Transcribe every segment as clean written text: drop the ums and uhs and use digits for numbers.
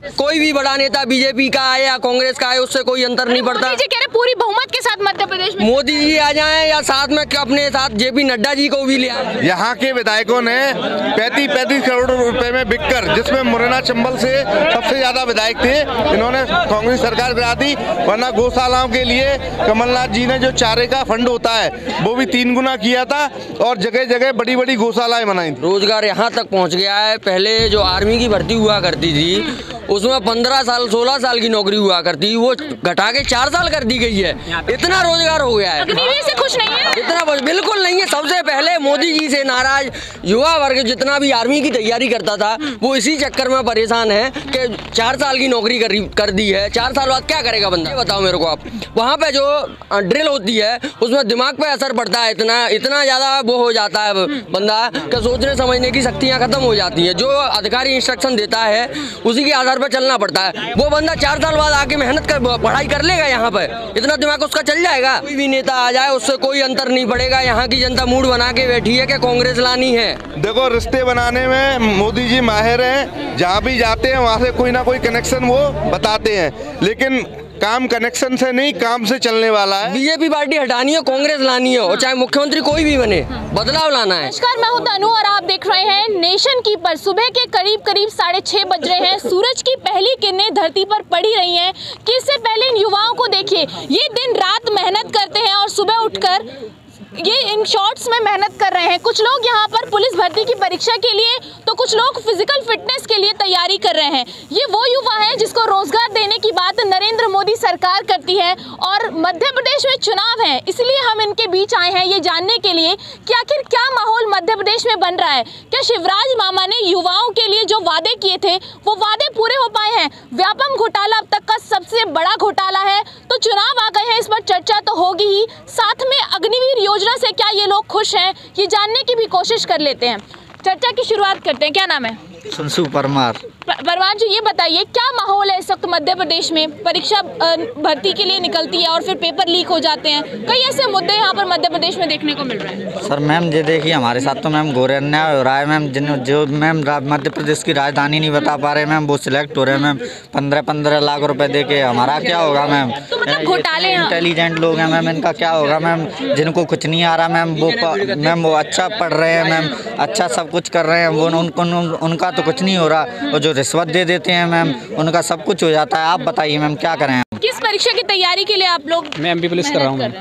कोई भी बड़ा नेता बीजेपी का आए या कांग्रेस का आए उससे कोई अंतर नहीं पड़ता। मोदी जी कह रहे पूरी बहुमत के साथ मध्य प्रदेश में मोदी जी आ जाएं या साथ में अपने साथ जेपी नड्डा जी को भी ले आए। यहाँ के विधायकों ने 35-35 करोड़ रुपए में बिककर, जिसमें मुरैना चंबल से सबसे ज्यादा विधायक थे, इन्होंने कांग्रेस सरकार गिरा दी। वरना गौशालाओं के लिए कमलनाथ जी ने जो चारे का फंड होता है वो भी 3 गुना किया था और जगह जगह बड़ी बड़ी गौशालाएं बनाई। रोजगार यहाँ तक पहुँच गया है। पहले जो आर्मी की भर्ती हुआ करती थी उसमें 15 साल 16 साल की नौकरी हुआ करती, वो घटा के 4 साल कर दी गई है। इतना रोजगार हो गया है। अग्निवीर से खुश नहीं है? इतना बिल्कुल नहीं है। सबसे पहले मोदी जी से नाराज युवा वर्ग जितना भी आर्मी की तैयारी करता था वो इसी चक्कर में परेशान है कि 4 साल की नौकरी कर दी है। 4 साल बाद क्या करेगा बंदा, ये बताओ मेरे को आप। वहाँ पे जो ड्रिल होती है उसमें दिमाग पे असर पड़ता है। इतना ज्यादा वो हो जाता है बंदा कि सोचने समझने की शक्तियाँ खत्म हो जाती है। जो अधिकारी इंस्ट्रक्शन देता है उसी के आधार पर चलना पड़ता है। वो बंदा 4 साल बाद आके मेहनत कर पढ़ाई कर लेगा। यहाँ पे इतना दिमाग उसका चल जाएगा। कोई भी नेता आ जाए उससे कोई अंतर नहीं पड़ेगा। यहाँ की जनता मूड बना के बैठी है कि कांग्रेस लानी है। देखो, रिश्ते बनाने में मोदी जी माहिर हैं। जहाँ भी जाते हैं वहाँ से कोई ना कोई कनेक्शन वो बताते हैं, लेकिन काम कनेक्शन से नहीं, काम से चलने वाला है। बीजेपी पार्टी हटानी है, कांग्रेस लानी है, और चाहे मुख्यमंत्री कोई भी बने, बदलाव लाना है। नमस्कार, मैं हूं तनु और आप देख रहे हैं नेशन कीपर। सुबह के करीब 6:30 बज रहे हैं। सूरज की पहली किरणें धरती पर पड़ी रही हैं कि इससे पहले इन युवाओं को देखिए, ये दिन रात मेहनत करते हैं और सुबह उठकर ये इन शॉर्ट्स में मेहनत कर रहे हैं। कुछ लोग यहाँ पर पुलिस भर्ती की परीक्षा के लिए, तो कुछ लोग फिजिकल फिटनेस के लिए तैयारी कर रहे हैं। ये वो युवा हैं जिसको रोजगार देने की बात नरेंद्र मोदी सरकार करती है और मध्य प्रदेश में चुनाव है, इसलिए हम इनके बीच आए हैं ये जानने के लिए कि आखिर क्या माहौल मध्य प्रदेश में बन रहा है। क्या शिवराज मामा ने युवाओं के लिए जो वादे किए थे वो वादे पूरे हो पाए हैं? व्यापम घोटाला अब तक का सबसे बड़ा घोटाला है, तो चुनाव आ गए हैं, इस पर चर्चा तो होगी ही। साथ में अग्निवीर योजना से क्या ये लोग खुश हैं, ये जानने की भी कोशिश कर लेते हैं। चर्चा की शुरुआत करते हैं। क्या नाम है? सुनसु परमार। परमार जी, ये बताइए क्या माहौल है इस वक्त मध्य प्रदेश में? परीक्षा भर्ती के लिए निकलती है और फिर पेपर लीक हो जाते हैं। कई ऐसे मुद्दे यहाँ पर मध्य प्रदेश में देखने को मिल रहे हैं। सर मैम, ये देखिए हमारे साथ तो मैम घोर अन्याय हो रहा है मैम। जो मैम मध्य प्रदेश की राजधानी नहीं बता पा रहे मैम, वो सिलेक्ट हो रहे हैं मैम। 15-15 लाख रुपए दे के हमारा क्या होगा मैम? तो मतलब घोटाले, इंटेलिजेंट लोग हैं मैम, इनका क्या होगा मैम? जिनको कुछ नहीं आ रहा मैम, वो अच्छा पढ़ रहे हैं मैम, अच्छा सब कुछ कर रहे हैं, वो उनका तो कुछ नहीं हो रहा। और जो रिश्वत दे देते हैं मैम, उनका सब कुछ हो जाता है। आप बताइए मैम क्या करें? किस परीक्षा की तैयारी के लिए आप लोग? मैं एमपी पुलिस कर रहा हूँ।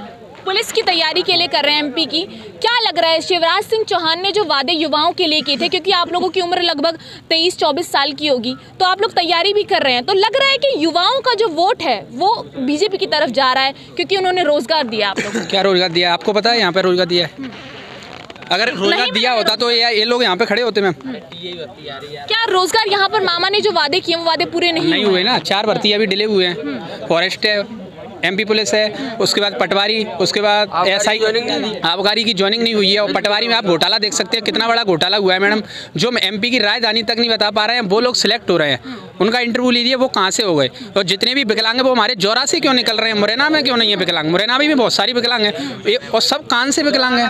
पुलिस की तैयारी के लिए कर रहे हैं एमपी की। क्या लग रहा है, शिवराज सिंह चौहान ने जो वादे युवाओं के लिए किए थे, क्योंकि आप लोगों की उम्र लगभग 23-24 साल की होगी, तो आप लोग तैयारी भी कर रहे हैं, तो लग रहा है कि युवाओं का जो वोट है वो बीजेपी की तरफ जा रहा है क्योंकि उन्होंने रोजगार दिया आप लोगों को? क्या रोजगार दिया? आपको पता है यहाँ पे रोजगार दिया है? अगर रोजगार दिया होता तो ये लोग यहाँ पे खड़े होते मैम। क्या रोजगार यहाँ पर मामा ने जो वादे किए वो वादे पूरे नहीं हुए ना? 4 भर्ती अभी डिले हुए हैं। फॉरेस्ट है, एमपी पुलिस है, उसके बाद पटवारी, उसके बाद एसआई आबकारी की ज्वाइनिंग नहीं हुई है। और पटवारी में आप घोटाला देख सकते हैं, कितना बड़ा घोटाला हुआ है मैडम। जो एमपी की राजधानी तक नहीं बता पा रहे हैं, वो लोग सिलेक्ट हो रहे हैं। उनका इंटरव्यू लीजिए, वो कहाँ से हो गए। और जितने भी विकलांग हैं वो हमारे जौरा से क्यों निकल रहे हैं? मुरैना में क्यों नहीं है विकलांग? मुरैना में भी बहुत सारी विकलांग है, और सब कान से विकलांग है।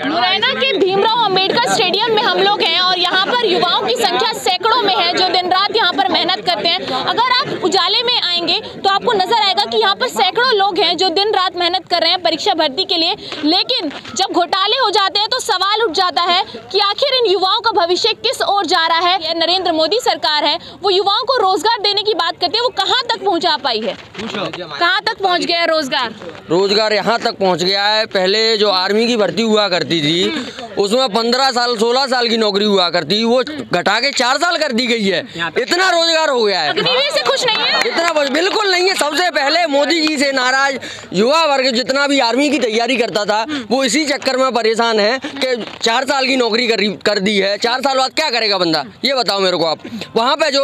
मुरैना के भीमराव अंबेडकर स्टेडियम में हम लोग हैं और यहाँ पर युवाओं की संख्या सैकड़ों में है जो दिन रात यहाँ पर मेहनत करते हैं। अगर आप उजाले में आएंगे तो आपको नजर आएगा कि यहाँ पर सैकड़ों लोग हैं जो दिन रात मेहनत कर रहे हैं परीक्षा भर्ती के लिए। लेकिन जब घोटाले हो जाते हैं तो सवाल उठ जाता है कि आखिर इन युवाओं का भविष्य किस ओर जा रहा है। नरेंद्र मोदी सरकार है, वो युवाओं को रोजगार देने की बात करती है, वो कहाँ तक पहुँचा पाई है? कहाँ तक पहुँच गया है रोजगार? रोजगार यहाँ तक पहुँच गया है। पहले जो आर्मी की भर्ती हुआ करती थी उसमें 15 साल 16 साल की नौकरी हुआ करती, वो घटा के 4 साल कर दी गई है। इतना रोजगार हो गया है। अग्निवीर से खुश नहीं है? इतना बिल्कुल नहीं है। सबसे पहले मोदी जी से नाराज युवा वर्ग जितना भी आर्मी की तैयारी करता था वो इसी चक्कर में परेशान है कि 4 साल की नौकरी कर दी है। 4 साल बाद क्या करेगा बंदा, ये बताओ मेरे को आप। वहाँ पे जो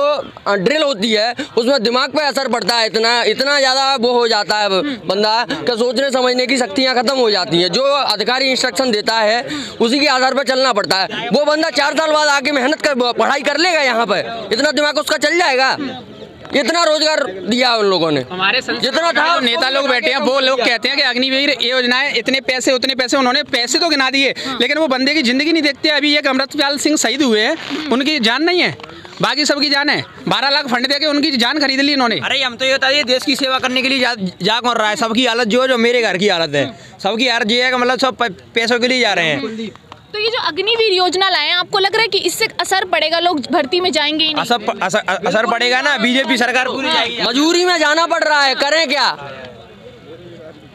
ड्रिल होती है उसमें दिमाग पे असर पड़ता है। इतना ज्यादा वो हो जाता है बंदा कि सोचने समझने की शक्तियाँ खत्म हो जाती हैं। जो अधिकारी इंस्ट्रक्शन देता है उसी के आधार पर चलना पड़ता है। वो बंदा 4 साल बाद आके मेहनत कर पढ़ाई कर लेगा। यहाँ पे इतना दिमाग उसका चल जाएगा। इतना रोजगार दिया उन लोगों ने, हमारे जितना था। नेता लोग बैठे हैं वो लोग कहते हैं कि अग्निवीर योजना है, इतने पैसे उतने पैसे, उन्होंने पैसे तो गिना दिए लेकिन वो बंदे की जिंदगी नहीं देखते। अभी एक अमृतपाल सिंह शहीद हुए हैं, उनकी जान नहीं है। बाकी सबकी जान है। 12 लाख फंड दे के उनकी जान खरीद ली इन्होंने। अरे हम तो ये बताइए, देश की सेवा करने के लिए जा कौन रहा है? सबकी हालत जो मेरे घर की हालत है, सबकी हालत ये है कि मतलब सब पैसों के लिए जा रहे हैं। तो ये जो अग्निवीर योजना लाए हैं, आपको लग रहा है कि इससे असर पड़ेगा, लोग भर्ती में जाएंगे ही नहीं? असर पड़ेगा ना, बीजेपी सरकार पूरी जाएगी। मजबूरी में जाना पड़ रहा है, करें क्या?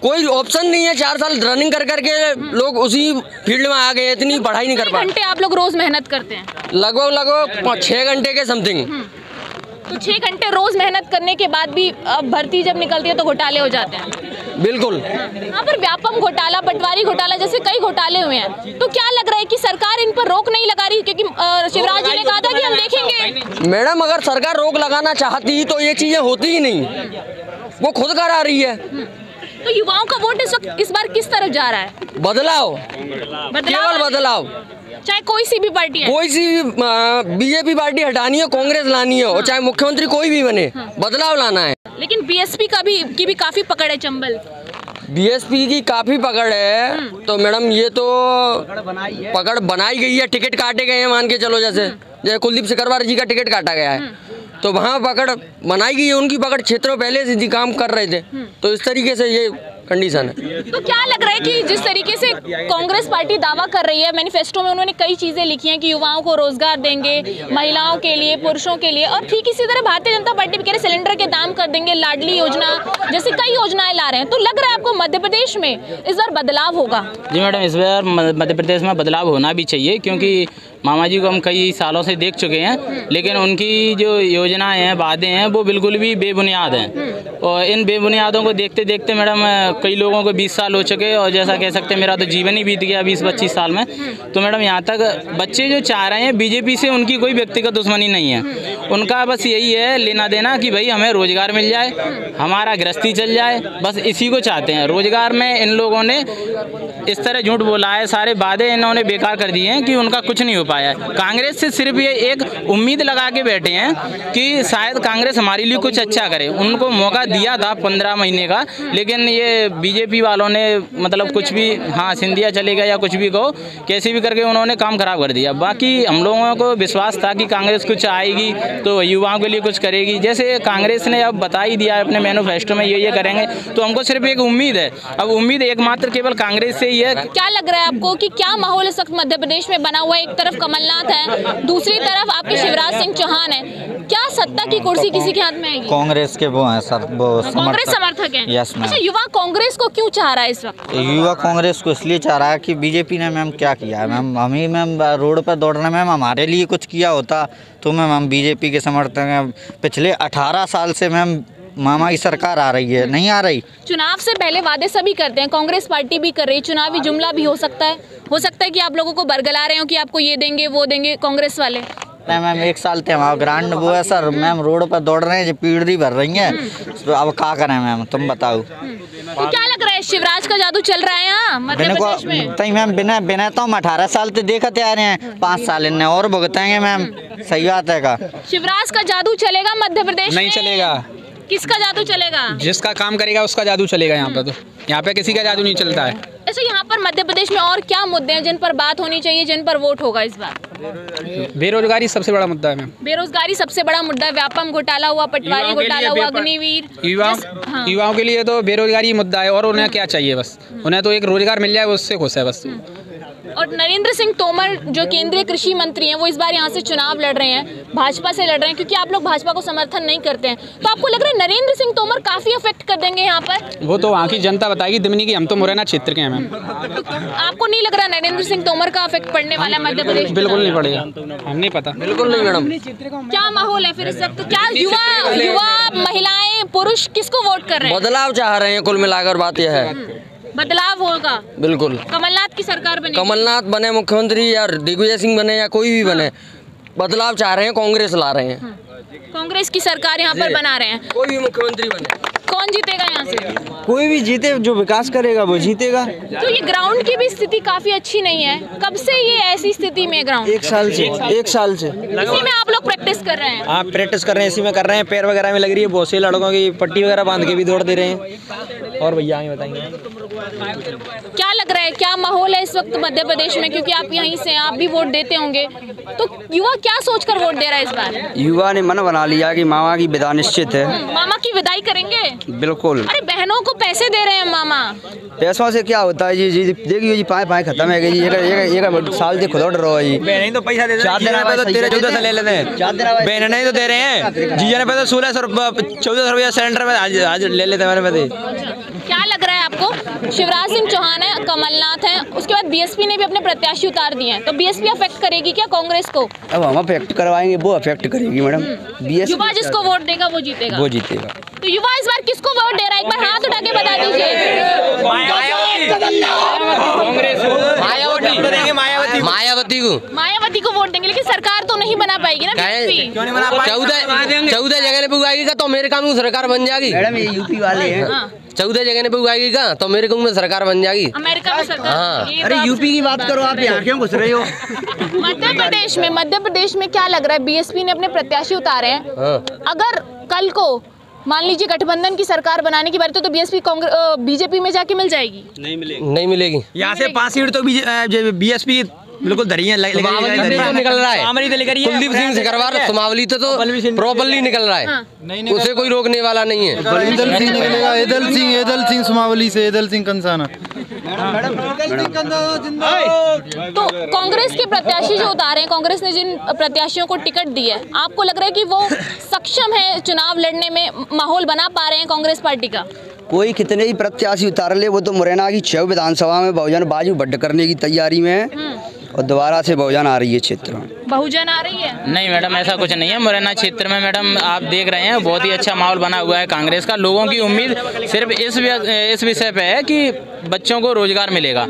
कोई ऑप्शन नहीं है। 4 साल रनिंग कर करके लोग उसी फील्ड में आ गए, इतनी पढ़ाई नहीं कर पाए। घंटे आप लोग रोज मेहनत करते हैं? लगभग 6 घंटे के समथिंग। तो 6 घंटे रोज मेहनत करने के बाद भी भर्ती जब निकलती है तो घोटाले हो जाते हैं। बिल्कुल। यहाँ पर व्यापम घोटाला, पटवारी घोटाला जैसे कई घोटाले हुए हैं, तो क्या लग रहा है कि सरकार इन पर रोक नहीं लगा रही? क्योंकि शिवराज जी ने कहा था कि हम देखेंगे। मैडम, अगर सरकार रोक लगाना चाहती तो ये चीजें होती ही नहीं, वो खुद करा रही है। तो युवाओं का वोट इस बार किस तरफ जा रहा है? बदलाव, केवल बदलाव। चाहे कोई सी भी पार्टी है, कोई सी बीजेपी पार्टी हटानी है, कांग्रेस लानी है, और चाहे मुख्यमंत्री कोई भी बने, बदलाव लाना है। लेकिन बीएसपी की भी काफी पकड़ है चंबल। बीएसपी की काफी पकड़ है, तो मैडम ये तो पकड़ बनाई गई है, टिकट काटे गए हैं, मान के चलो। जैसे कुलदीप सिकरवार जी का टिकट काटा गया है, तो वहाँ पकड़ बनाई गई है। उनकी पकड़ क्षेत्रों पहले से काम कर रहे थे, तो इस तरीके से ये कंडीशन है। तो क्या लग रहा है कि जिस तरीके से कांग्रेस पार्टी दावा कर रही है, मैनिफेस्टो में उन्होंने कई चीजें लिखी हैं कि युवाओं को रोजगार देंगे, महिलाओं के लिए, पुरुषों के लिए, और ठीक इसी तरह भारतीय जनता पार्टी भी कह रहे सिलेंडर के दाम कर देंगे, लाडली योजना जैसे कई योजनाएं ला रहे हैं। तो लग रहा है आपको मध्य प्रदेश में इस बार बदलाव होगा? जी मैडम, इस बार मध्य प्रदेश में बदलाव होना भी चाहिए, क्योंकि मामा जी को हम कई सालों से देख चुके हैं, लेकिन उनकी जो योजनाएं हैं, वादे हैं, वो बिल्कुल भी बेबुनियाद हैं। और इन बेबुनियादों को देखते देखते मैडम कई लोगों को 20 साल हो चुके, और जैसा कह सकते हैं मेरा तो जीवन ही बीत गया 20-25 साल में। तो मैडम यहाँ तक बच्चे जो चाह रहे हैं, बीजेपी से उनकी कोई व्यक्तिगत दुश्मनी नहीं है, उनका बस यही है लेना देना कि भाई हमें रोजगार मिल जाए, हमारा गृहस्थी चल जाए, बस इसी को चाहते हैं। रोजगार में इन लोगों ने इस तरह झूठ बोला है, सारे वादे इन्होंने बेकार कर दिए हैं कि उनका कुछ नहीं हो पाया है। कांग्रेस से सिर्फ ये एक उम्मीद लगा के बैठे हैं कि शायद कांग्रेस हमारे लिए कुछ अच्छा करे। उनको मौका दिया था 15 महीने का, लेकिन ये बीजेपी वालों ने मतलब कुछ भी, हाँ सिंधिया चलेगा या कुछ भी कहो, कैसे भी करके उन्होंने काम खराब कर दिया। बाकी हम लोगों को विश्वास था कि कांग्रेस कुछ आएगी तो युवाओं के लिए कुछ करेगी। जैसे कांग्रेस ने अब बता ही दिया अपने मैनिफेस्टो में ये करेंगे, तो हमको सिर्फ एक उम्मीद है। अब उम्मीद एकमात्र केवल कांग्रेस से ही है। क्या लग रहा है आपको कि क्या माहौल इस वक्त मध्य प्रदेश में बना हुआ है? एक तरफ कमलनाथ है, दूसरी तरफ आपके शिवराज सिंह चौहान है। क्या सत्ता की कुर्सी किसी के हाथ में आएगी? कांग्रेस के वो हैं सर, वो कांग्रेस समर्थक हैं। Yes ma'am. अच्छा, युवा कांग्रेस को क्यों चाह रहा है इस वक्त? युवा कांग्रेस को इसलिए चाह रहा है कि बीजेपी ने मैम क्या किया है मैम, हम ही मैम रोड पर दौड़ रहे मैम, हमारे लिए कुछ किया होता तो मैम हम बीजेपी के समर्थक हैं। पिछले 18 साल से मैम मामा की सरकार आ रही है, नहीं आ रही। चुनाव से पहले वादे सभी करते हैं, कांग्रेस पार्टी भी कर रही है, चुनावी जुमला भी हो सकता है कि आप लोगों को बरगला रहे हो कि आपको ये देंगे वो देंगे कांग्रेस वाले। नहीं मैम, 1 साल थे हमारा ग्रांड वो है सर, मैम रोड पर दौड़ रहे हैं, जो पीढ़ी भर रही हैं, तो अब क्या करें मैम, तुम बताओ। तो क्या लग रहा है, शिवराज का जादू चल रहा है यहाँ मध्य प्रदेश में? तई मैम बिना तो हम 18 साल से देखते आ रहे हैं, 5 साल इन्हें और भुगतेंगे मैम, सही बात है का? शिवराज का जादू चलेगा मध्य प्रदेश में? नहीं चलेगा। किसका जादू चलेगा? जिसका काम करेगा उसका जादू चलेगा। यहाँ पे तो यहाँ पे किसी का जादू नहीं चलता है। ऐसे यहाँ पर मध्य प्रदेश में और क्या मुद्दे हैं जिन पर बात होनी चाहिए, जिन पर वोट होगा इस बार? बेरोजगारी सबसे बड़ा मुद्दा है मैम। बेरोजगारी सबसे बड़ा मुद्दा है। व्यापम घोटाला हुआ, पटवारी घोटाला हुआ, अग्निवीर। युवाओं के लिए तो बेरोजगारी मुद्दा है, और उन्हें क्या चाहिए, बस उन्हें तो एक रोजगार मिल जाए, उससे खुश है बस। और नरेंद्र सिंह तोमर जो केंद्रीय कृषि मंत्री हैं, वो इस बार यहाँ से चुनाव लड़ रहे हैं, भाजपा से लड़ रहे हैं, क्योंकि आप लोग भाजपा को समर्थन नहीं करते हैं। तो आपको लग रहा है नरेंद्र सिंह तोमर काफी अफेक्ट कर देंगे यहाँ पर? वो तो वहाँ की जनता बताएगी, दिमनी की, हम तो मुरैना क्षेत्र के हैं मैम। आपको नहीं लग रहा नरेंद्र सिंह तोमर का अफेक्ट पड़ने वाला है मध्य प्रदेश? बिल्कुल नहीं पड़ेगा, हम नहीं पता। बिल्कुल नहीं मैडम। क्या माहौल है फिर इस वक्त? क्या युवा महिलाएं पुरुष किसको वोट कर रहे हैं? बदलाव चाह रहे हैं, कुल मिलाकर बात यह है। बदलाव होगा बिल्कुल। कमलनाथ की सरकार बने, कमलनाथ बने मुख्यमंत्री या दिग्विजय सिंह बने या कोई भी बने, बदलाव चाह रहे हैं, कांग्रेस ला रहे हैं। कांग्रेस की सरकार यहाँ पर बना रहे हैं, कोई भी मुख्यमंत्री बने। कौन जीतेगा यहाँ से? कोई भी जीते, जो विकास करेगा वो जीतेगा। तो ये ग्राउंड की भी स्थिति काफी अच्छी नहीं है, कब से ये ऐसी स्थिति में ग्राउंड? एक साल से इसी में आप लोग प्रैक्टिस कर रहे हैं? आप प्रैक्टिस कर रहे हैं, इसी में कर रहे हैं। पैर वगैरह में लग रही है, बहुत से लड़कों की पट्टी वगैरह बांध के भी दौड़ दे रहे हैं। और भैया आगे बताएंगे क्या लग रहा है, क्या माहौल है इस वक्त मध्य प्रदेश में, क्योंकि आप यहीं से, आप भी वोट देते होंगे, तो युवा क्या सोचकर वोट दे रहा है इस बार? युवा ने मन बना लिया कि मामा की विदा निश्चित है। मामा की विदाई करेंगे? बिल्कुल। अरे बहनों को पैसे दे रहे हैं मामा। पैसों से क्या होता है जी? देखिए जी, पाए खत्म है जी। एक साल से खुद उड़ रहा है जी। बहन तो पैसा दे रहे हैं, 13-14 ले लेते हैं। बहन नहीं तो दे रहे हैं, जीजा ने पैसा 1600-1400 रुपया सिलेंडर में आज ले लेते हैं हमारे पैसे। क्या लग रहा है आपको? शिवराज सिंह चौहान है, कमलनाथ है, उसके बाद बीएसपी ने भी अपने प्रत्याशी उतार दिए हैं, तो बीएसपी अफेक्ट करेगी क्या कांग्रेस को? अब हम अफेक्ट करवाएंगे, वो अफेक्ट करेगी मैडम। युवा जिसको वोट देगा वो जीतेगा। वो जीतेगा। तो युवा इस बार किसको वोट दे रहा है, एक बार हाथ उठा के बता दीजिए। मायावती को। मायावती को वोट देंगे, लेकिन सरकार तो नहीं बना पाएगी ना बीएसपी। 14 जगह पे आएगी का तो अमेरिका में सरकार बन जाएगी। मैडम ये यूपी वाले हैं। 14 जगह पे आएगी का तो अमेरिका में सरकार बन जाएगी। अमेरिका में सरकार। हाँ। अरे यूपी की बात करो, आप यहाँ क्यों घुस रहे हो? मध्य प्रदेश में क्या लग रहा है, बीएसपी ने अपने प्रत्याशी उतारे हैं, अगर कल को मान लीजिए गठबंधन की सरकार बनाने की बात तो बीएसपी बीजेपी में जाके मिल जाएगी? नहीं मिलेगी। यहाँ से 5 सीट तो बीएसपी बिल्कुल धरी है, निकल रहा है। कुलदीप सिंह सिकरवार सुमावली तो प्रॉपरली निकल रहा है, उसे कोई रोकने वाला नहीं है। बलविंदर सिंह निकलेगा, एदल सिंह सुमावली से, एदल सिंह कंसाना। तो कांग्रेस के प्रत्याशी जो उतारे हैं, कांग्रेस ने जिन प्रत्याशियों को टिकट दी है, आपको लग रहा है कि वो सक्षम है चुनाव लड़ने में, माहौल बना पा रहे हैं कांग्रेस पार्टी का? कोई कितने ही प्रत्याशी उतार ले, वो तो मुरैना की 6 विधानसभा में बहुजन बाजू बढ़ करने की तैयारी में है और दोबारा से बहुजन आ रही है क्षेत्र में। बहुजन आ रही है? नहीं मैडम, ऐसा कुछ नहीं है। मुरैना क्षेत्र में मैडम आप देख रहे हैं बहुत ही अच्छा माहौल बना हुआ है कांग्रेस का। लोगों की उम्मीद सिर्फ इस विषय पे है कि बच्चों को रोजगार मिलेगा,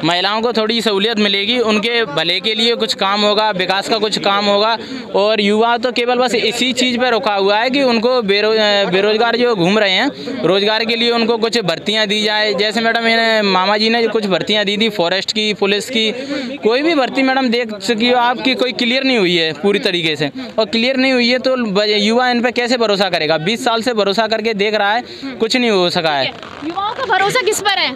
महिलाओं को थोड़ी सहूलियत मिलेगी, उनके भले के लिए कुछ काम होगा, विकास का कुछ काम होगा। और युवा तो केवल बस इसी चीज़ पर रुका हुआ है कि उनको बेरोजगार जो घूम रहे हैं, रोजगार के लिए उनको कुछ भर्तियाँ दी जाए। जैसे मैडम मामा जी ने कुछ भर्तियाँ दी थी, फॉरेस्ट की, पुलिस की, कोई भी भर्ती मैडम देख सकी आपकी कोई क्लियर नहीं हुई है पूरी तरीके से, और क्लियर नहीं हुई है तो युवा इन पे कैसे भरोसा करेगा? 20 साल से भरोसा करके देख रहा है, कुछ नहीं हो सका है। युवाओं का भरोसा किस पर है?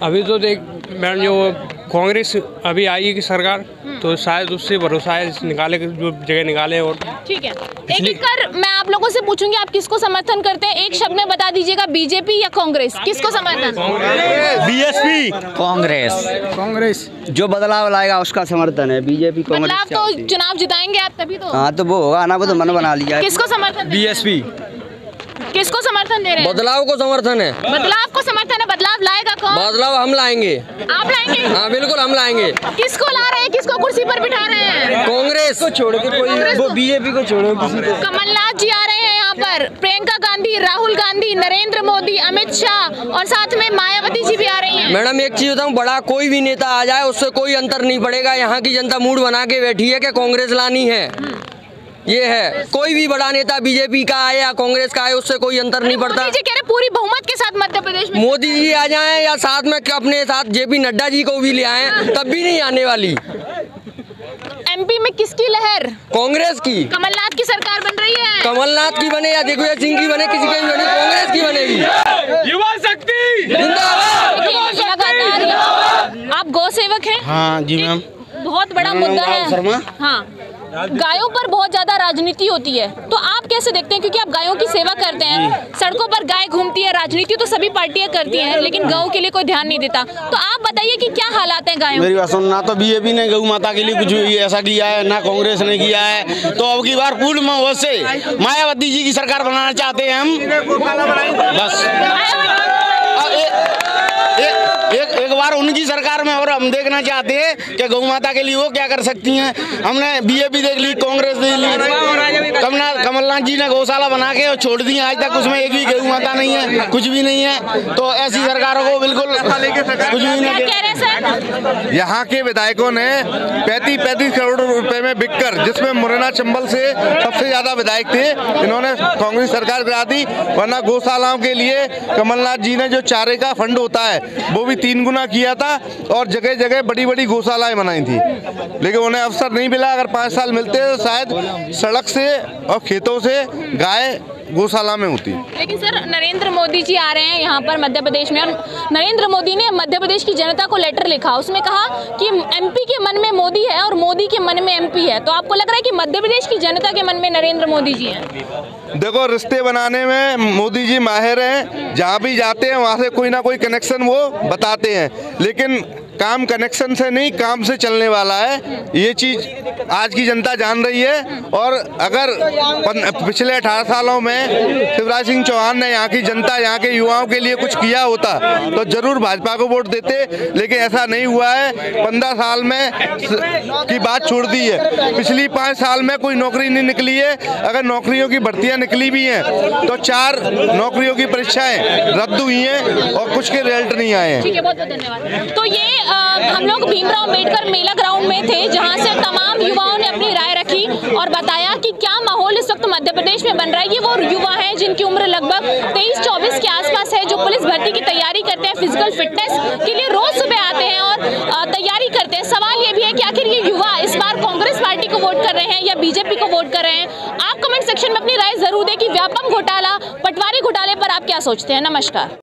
अभी तो देख मैडम, जो कांग्रेस अभी आई की सरकार, तो शायद उससे भरोसा है, निकाले जो जगह निकाले। और ठीक है, एक कर मैं आप लोगों से पूछूंगी, आप किसको समर्थन करते हैं? एक शब्द में बता दीजिएगा, बीजेपी या कांग्रेस, किसको समर्थन? बीएसपी। कांग्रेस जो बदलाव लाएगा उसका समर्थन है। बीजेपी बदलाव तो चुनाव जिताएंगे आप तभी तो। हाँ तो वो होगा ना, वो तो मन बना लिया है। किसको समर्थन? बीएसपी। किसको समर्थन दे रहे हैं? बदलाव को समर्थन है। बदलाव को समर्थन है। बदलाव लाएगा कौन? बदलाव हम लाएंगे। आप लाएंगे? हाँ बिल्कुल हम लाएंगे। किसको ला रहे हैं, किसको कुर्सी पर बिठा रहे हैं? कांग्रेस को छोड़ के कोई, वो बीजेपी को छोड़ो किसी को। कमलनाथ जी आ रहे हैं यहाँ पर, प्रियंका गांधी, राहुल गांधी, नरेंद्र मोदी, अमित शाह और साथ में मायावती जी भी आ रही हैं। मैडम एक चीज बताऊँ, बड़ा कोई भी नेता आ जाए उससे कोई अंतर नहीं पड़ेगा। यहाँ की जनता मूड बना के बैठी है कि कांग्रेस लानी है, ये है। कोई भी बड़ा नेता बीजेपी का आए या कांग्रेस का आए, उससे कोई अंतर नहीं पड़ता। मोदी जी कह रहे पूरी बहुमत के साथ मध्य प्रदेश में मोदी जी आ जाएं या साथ में अपने साथ जेपी नड्डा जी को भी ले आए, तब भी नहीं आने वाली। एमपी में किसकी लहर? कांग्रेस की। कमलनाथ की सरकार बन रही है। कमलनाथ की बने या दिग्विजय सिंह की बने, किसी की भी बने, कांग्रेस की बनेगी। युवा शक्ति जिंदाबाद। लगातार आप गौ सेवक हैं? हाँ जी मैम। बहुत बड़ा मुद्दा है। हाँ, गायों पर बहुत ज्यादा राजनीति होती है, तो आप कैसे देखते हैं? क्योंकि आप गायों की सेवा करते हैं, सड़कों पर गाय घूमती है, राजनीति तो सभी पार्टियां करती हैं, लेकिन गौ के लिए कोई ध्यान नहीं देता। तो आप बताइए कि क्या हालात हैं गायों? मेरी बात सुन, ना तो बीजेपी ने गौ माता के लिए कुछ ऐसा किया है, ना कांग्रेस ने किया है। तो अब की बार पूर्ण महोत्सव से मायावती जी की सरकार बनाना चाहते हैं हम, बस। एक बार उनकी सरकार में और हम देखना चाहते हैं कि गौ माता के लिए वो क्या कर सकती हैं। हमने बीजेपी देख ली, कांग्रेस देख ली, कमलनाथ जी ने गौशाला बना के और छोड़ दी, आज तक उसमें एक भी गौ माता नहीं है, कुछ भी नहीं है। तो ऐसी सरकारों को बिल्कुल कुछ भी नहीं। यहाँ के विधायकों ने 35 करोड़ रुपए में बिककर, जिसमें मुरैना चंबल से सबसे ज्यादा विधायक थे, इन्होंने कांग्रेस सरकार गिरा दी। वरना गौशालाओं के लिए कमलनाथ जी ने जो चारे का फंड होता है वो भी 3 गुना किया था और जगह जगह बड़ी बड़ी गौशालाएं बनाई थी, लेकिन उन्हें अवसर नहीं मिला। अगर 5 साल मिलते तो शायद सड़क से और खेतों से गाय गौशाला में होती। लेकिन सर, नरेंद्र मोदी जी आ रहे हैं यहाँ पर मध्य प्रदेश में, और नरेंद्र मोदी ने मध्य प्रदेश की जनता को लेटर लिखा, उसमें कहा कि एमपी के मन में मोदी है और मोदी के मन में एमपी है। तो आपको लग रहा है कि मध्य प्रदेश की जनता के मन में नरेंद्र मोदी जी हैं? देखो, रिश्ते बनाने में मोदी जी माहिर हैं, जहाँ भी जाते हैं वहाँ से कोई ना कोई कनेक्शन वो बताते हैं, लेकिन काम कनेक्शन से नहीं, काम से चलने वाला है। ये चीज़ आज की जनता जान रही है। और अगर पिछले 18 सालों में शिवराज सिंह चौहान ने यहाँ की जनता, यहाँ के युवाओं के लिए कुछ किया होता तो जरूर भाजपा को वोट देते, लेकिन ऐसा नहीं हुआ है। 15 साल में की बात छोड़ दी है, पिछली 5 साल में कोई नौकरी नहीं निकली है। अगर नौकरियों की भर्तियाँ निकली भी हैं तो 4 नौकरियों की परीक्षाएं रद्द हुई हैं और कुछ के रिजल्ट नहीं आए हैं। ठीक है, बहुत बहुत धन्यवाद। तो ये हम लोग भीमराव अम्बेडकर मेला ग्राउंड में थे, जहां से तमाम युवाओं ने अपनी राय रखी और बताया कि क्या माहौल इस वक्त मध्य प्रदेश में बन रहा है। ये वो युवा हैं जिनकी उम्र लगभग 23-24 के आसपास है, जो पुलिस भर्ती की तैयारी करते हैं, फिजिकल फिटनेस के लिए रोज सुबह आते हैं और तैयारी करते हैं। सवाल ये भी है कि आखिर ये युवा इस बार कांग्रेस पार्टी को वोट कर रहे हैं या बीजेपी को वोट कर रहे हैं? आप कमेंट सेक्शन में अपनी राय जरूर दें कि व्यापम घोटाला, पटवारी घोटाले पर आप क्या सोचते हैं। नमस्कार।